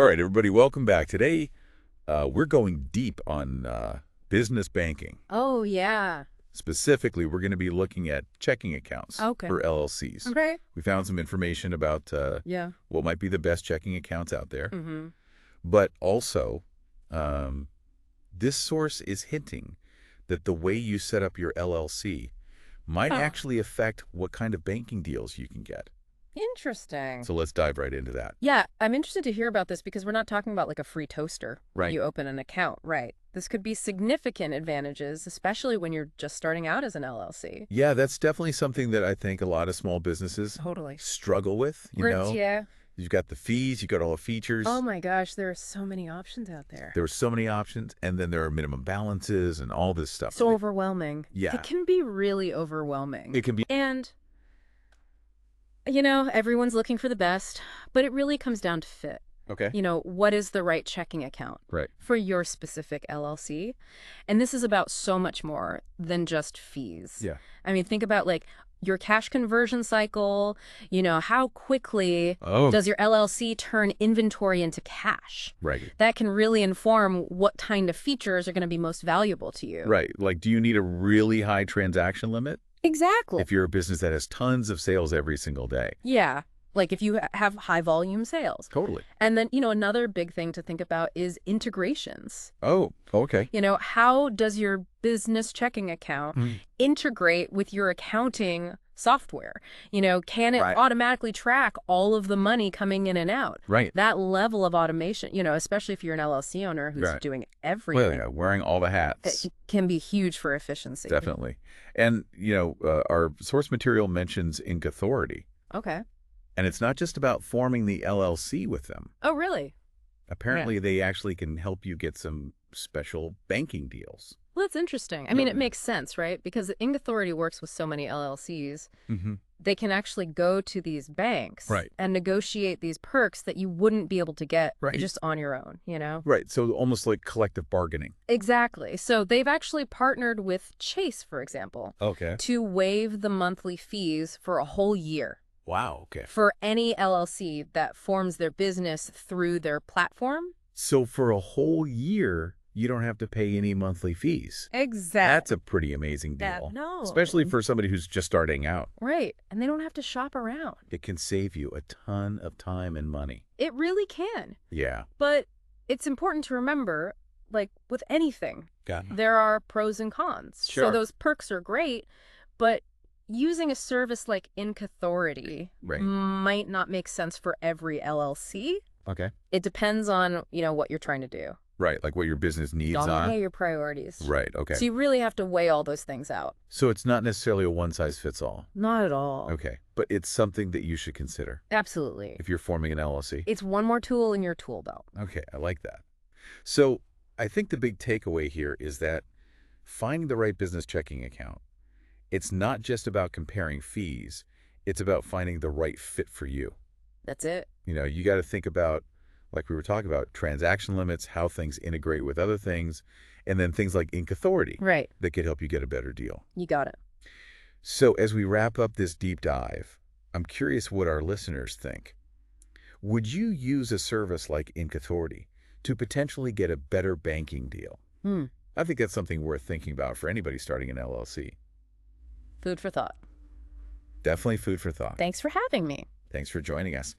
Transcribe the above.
All right, everybody, welcome back. Today, we're going deep on business banking. Oh, yeah. Specifically, we're going to be looking at checking accounts Okay. for LLCs. Okay. We found some information about Yeah. what might be the best checking accounts out there. Mm-hmm. But also, this source is hinting that the way you set up your LLC might actually affect what kind of banking deals you can get. Interesting. So let's dive right into that. Yeah, I'm interested to hear about this because we're not talking about like a free toaster. Right. You open an account, right? This could be significant advantages, especially when you're just starting out as an LLC. Yeah, that's definitely something that I think a lot of small businesses Totally. struggle with, you know? Yeah. You've got the fees, you've got all the features. Oh my gosh, there are so many options out there. There are so many options, and then there are minimum balances and all this stuff. So overwhelming. Yeah. It can be really overwhelming. It can be. And, you know, everyone's looking for the best, but it really comes down to fit. Okay. You know, what is the right checking account Right. for your specific LLC? And this is about so much more than just fees. Yeah. I mean, think about like your cash conversion cycle, you know, how quickly does your LLC turn inventory into cash? Right. That can really inform what kind of features are going to be most valuable to you. Right. Like, do you need a really high transaction limit? Exactly. If you're a business that has tons of sales every single day. Yeah. Like if you have high volume sales. Totally. And then, you know, another big thing to think about is integrations. Oh, okay. You know, how does your business checking account integrate with your accounting software? You know, can it automatically track all of the money coming in and out? Right. That level of automation, you know, especially if you're an LLC owner who's doing everything. Well, yeah, wearing all the hats. It can be huge for efficiency. Definitely. And, you know, our source material mentions Inc. Authority. Okay. And it's not just about forming the LLC with them. Oh, really? Apparently, they actually can help you get some special banking deals. Well, that's interesting. I mean, it makes sense, right? Because Inc. Authority works with so many LLCs. They can actually go to these banks and negotiate these perks that you wouldn't be able to get just on your own, you know? Right. So almost like collective bargaining. Exactly. So they've actually partnered with Chase, for example, to waive the monthly fees for a whole year. Wow. Okay. For any LLC that forms their business through their platform. So for a whole year, you don't have to pay any monthly fees. Exactly. That's a pretty amazing deal. Especially for somebody who's just starting out. Right. And they don't have to shop around. It can save you a ton of time and money. It really can. Yeah. But it's important to remember, like with anything, there are pros and cons. Sure. So those perks are great, but using a service like Inc. Authority might not make sense for every LLC. Okay. It depends on, you know, what you're trying to do. Right, like what your business needs on. Your priorities. Right, okay. So you really have to weigh all those things out. So it's not necessarily a one-size-fits-all. Not at all. Okay, but it's something that you should consider. Absolutely. If you're forming an LLC. It's one more tool in your tool belt. Okay, I like that. So I think the big takeaway here is that finding the right business checking account, it's not just about comparing fees. It's about finding the right fit for you. That's it. You know, you got to think about, like we were talking about, transaction limits, how things integrate with other things, and then things like Inc. Authority. Right. That could help you get a better deal. You got it. So as we wrap up this deep dive, I'm curious what our listeners think. Would you use a service like Inc. Authority to potentially get a better banking deal? I think that's something worth thinking about for anybody starting an LLC. Food for thought. Definitely food for thought. Thanks for having me. Thanks for joining us.